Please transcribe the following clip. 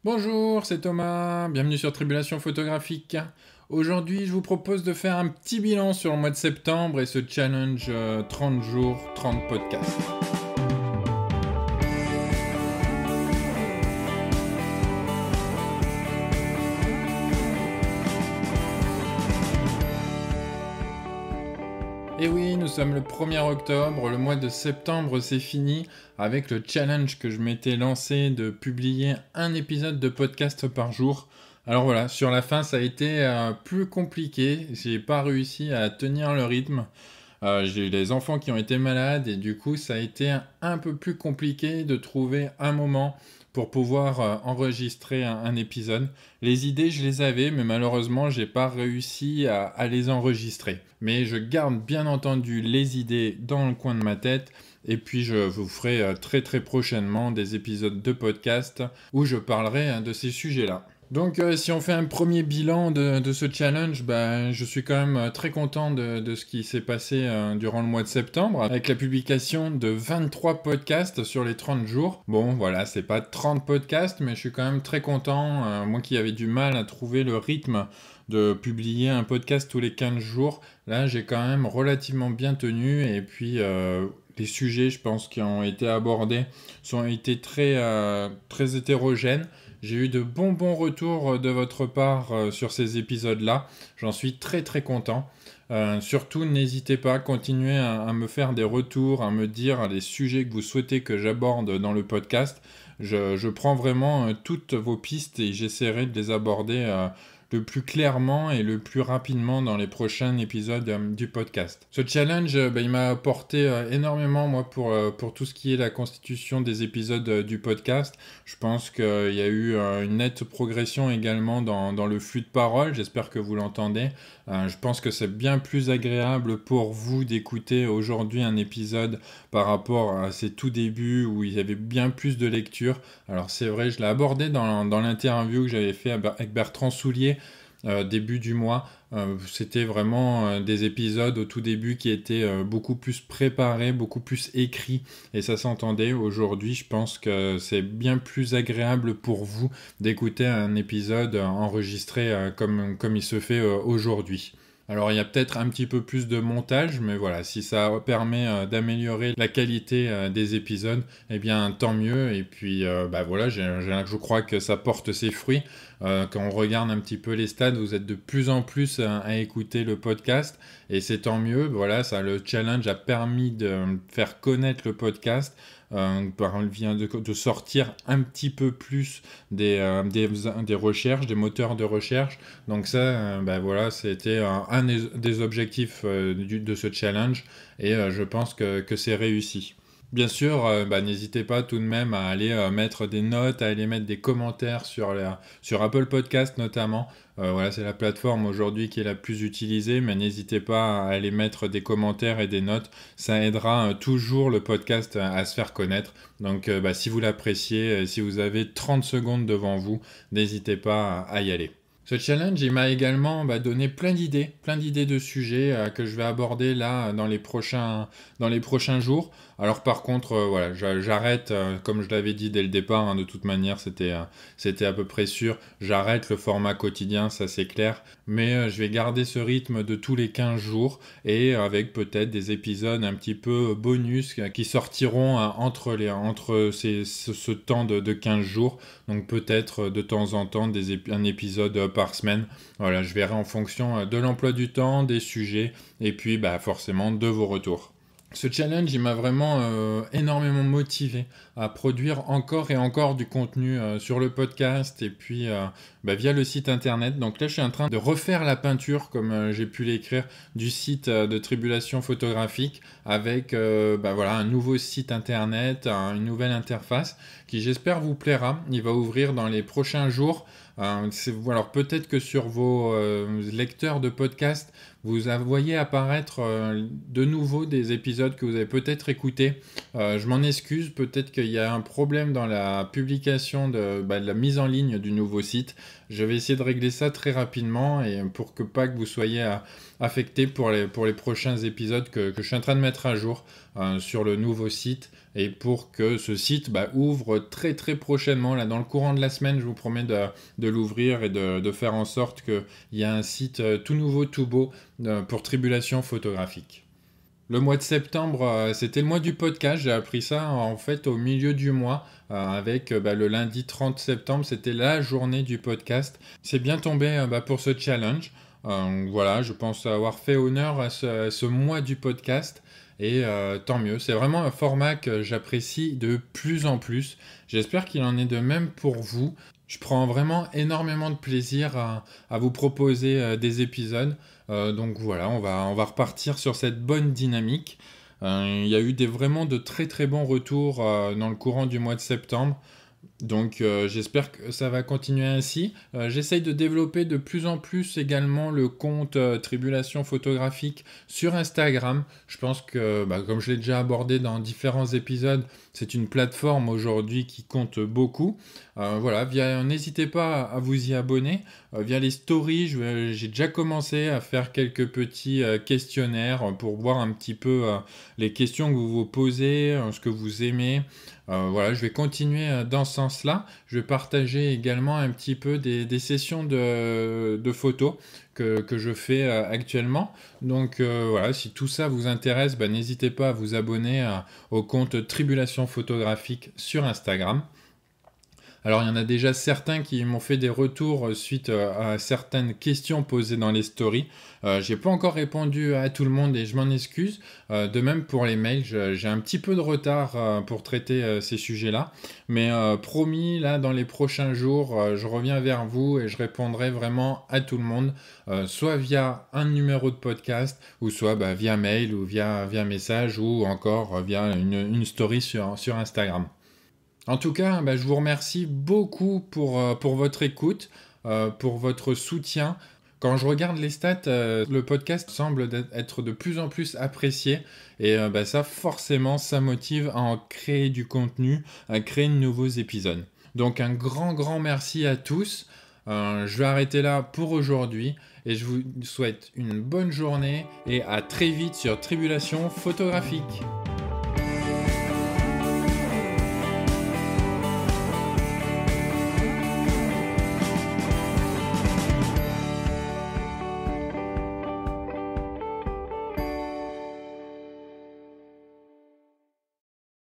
Bonjour, c'est Thomas, bienvenue sur Tribulation Photographique. Aujourd'hui, je vous propose de faire un petit bilan sur le mois de septembre et ce challenge 30 jours, 30 podcasts. Et oui, nous sommes le 1er octobre, le mois de septembre c'est fini avec le challenge que je m'étais lancé de publier un épisode de podcast par jour. Alors voilà, sur la fin ça a été plus compliqué, j'ai pas réussi à tenir le rythme. J'ai eu des enfants qui ont été malades et du coup ça a été un peu plus compliqué de trouver un moment pour pouvoir enregistrer un épisode. Les idées, je les avais, mais malheureusement, j'ai pas réussi à les enregistrer. Mais je garde bien entendu les idées dans le coin de ma tête. Et puis, je vous ferai très très prochainement des épisodes de podcast où je parlerai de ces sujets-là. Donc si on fait un premier bilan de ce challenge, je suis quand même très content de ce qui s'est passé durant le mois de septembre, avec la publication de 23 podcasts sur les 30 jours. Bon voilà, c'est pas 30 podcasts, mais je suis quand même très content, moi qui avais du mal à trouver le rythme de publier un podcast tous les 15 jours, là j'ai quand même relativement bien tenu, et puis les sujets, je pense, qui ont été abordés ont été très hétérogènes. J'ai eu de bons retours de votre part sur ces épisodes-là. J'en suis très très content. Surtout, n'hésitez pas à continuer à me faire des retours, à me dire les sujets que vous souhaitez que j'aborde dans le podcast. Je prends vraiment toutes vos pistes et j'essaierai de les aborder le plus clairement et le plus rapidement dans les prochains épisodes du podcast. Ce challenge, il m'a apporté énormément, moi, pour tout ce qui est la constitution des épisodes du podcast. Je pense qu'il y a eu une nette progression également dans le flux de parole. J'espère que vous l'entendez. Je pense que c'est bien plus agréable pour vous d'écouter aujourd'hui un épisode par rapport à ces tout débuts où il y avait bien plus de lecture. Alors c'est vrai, je l'ai abordé dans l'interview que j'avais fait avec Bertrand Soulier début du mois. C'était vraiment des épisodes au tout début qui étaient beaucoup plus préparés, beaucoup plus écrits, et ça s'entendait. Aujourd'hui, je pense que c'est bien plus agréable pour vous d'écouter un épisode enregistré comme il se fait aujourd'hui. Alors il y a peut-être un petit peu plus de montage, mais voilà, si ça permet d'améliorer la qualité des épisodes, eh bien tant mieux. Et puis voilà, je crois que ça porte ses fruits. Quand on regarde un petit peu les stats, vous êtes de plus en plus à écouter le podcast, et c'est tant mieux. Voilà, le challenge a permis de faire connaître le podcast. Vient de sortir un petit peu plus des recherches, des moteurs de recherche. Donc ça, voilà, c'était un des objectifs de ce challenge, et je pense que c'est réussi. Bien sûr, n'hésitez pas tout de même à aller mettre des notes, à aller mettre des commentaires sur Apple Podcast notamment. Voilà, c'est la plateforme aujourd'hui qui est la plus utilisée, mais n'hésitez pas à aller mettre des commentaires et des notes. Ça aidera toujours le podcast à se faire connaître. Donc si vous l'appréciez, si vous avez 30 secondes devant vous, n'hésitez pas à y aller. Ce challenge, il m'a également donné plein d'idées de sujets que je vais aborder là dans les prochains jours. Alors par contre, voilà, j'arrête, comme je l'avais dit dès le départ, de toute manière, c'était à peu près sûr. J'arrête le format quotidien, ça c'est clair. Mais je vais garder ce rythme de tous les 15 jours, et avec peut-être des épisodes un petit peu bonus qui sortiront entre ce temps de 15 jours. Donc peut-être de temps en temps un épisode par semaine. Voilà, je verrai en fonction de l'emploi du temps, des sujets, et puis forcément de vos retours. Ce challenge, il m'a vraiment énormément motivé à produire encore et encore du contenu sur le podcast, et puis via le site internet. Donc là, je suis en train de refaire la peinture, comme j'ai pu l'écrire, du site de Tribulation Photographique, avec un nouveau site internet, une nouvelle interface qui, j'espère, vous plaira. Il va ouvrir dans les prochains jours. Alors peut-être que sur vos lecteurs de podcast, vous voyez apparaître de nouveau des épisodes que vous avez peut-être écoutés. Je m'en excuse, peut-être qu'il y a un problème dans la publication de la mise en ligne du nouveau site. Je vais essayer de régler ça très rapidement, et pour que vous soyez affectés pour les prochains épisodes que je suis en train de mettre à jour sur le nouveau site. et pour que ce site ouvre très très prochainement. Là, dans le courant de la semaine, je vous promets de l'ouvrir et de faire en sorte qu'il y ait un site tout nouveau, tout beau pour Tribulation Photographique. Le mois de septembre, c'était le mois du podcast. J'ai appris ça en fait au milieu du mois avec le lundi 30 septembre. C'était la journée du podcast. C'est bien tombé pour ce challenge. Voilà, je pense avoir fait honneur à ce mois du podcast. Et tant mieux. C'est vraiment un format que j'apprécie de plus en plus. J'espère qu'il en est de même pour vous. Je prends vraiment énormément de plaisir à vous proposer des épisodes. Donc voilà, on va repartir sur cette bonne dynamique. Il y a eu vraiment de très très bons retours dans le courant du mois de septembre. Donc j'espère que ça va continuer ainsi. J'essaye de développer de plus en plus également le compte Tribulation Photographique sur Instagram. Je pense que, comme je l'ai déjà abordé dans différents épisodes, c'est une plateforme aujourd'hui qui compte beaucoup. Voilà, n'hésitez pas à vous y abonner. Via les stories, j'ai déjà commencé à faire quelques petits questionnaires pour voir un petit peu les questions que vous vous posez, ce que vous aimez. Voilà, je vais continuer dans ce sens-là. Je vais partager également un petit peu des sessions de photos que je fais actuellement. Donc voilà, si tout ça vous intéresse, n'hésitez pas à vous abonner au compte Tribulation Photographique sur Instagram. Alors, il y en a déjà certains qui m'ont fait des retours suite à certaines questions posées dans les stories. J'ai pas encore répondu à tout le monde et je m'en excuse. De même pour les mails, j'ai un petit peu de retard pour traiter ces sujets-là. Mais promis, là, dans les prochains jours, je reviens vers vous et je répondrai vraiment à tout le monde, soit via un numéro de podcast, ou soit via mail, ou via message, ou encore via une story sur Instagram. En tout cas, je vous remercie beaucoup pour votre écoute, pour votre soutien. Quand je regarde les stats, le podcast semble être de plus en plus apprécié. Et ça, forcément, ça motive à en créer du contenu, à créer de nouveaux épisodes. Donc un grand merci à tous. Je vais arrêter là pour aujourd'hui. Et je vous souhaite une bonne journée et à très vite sur Tribulation Photographique.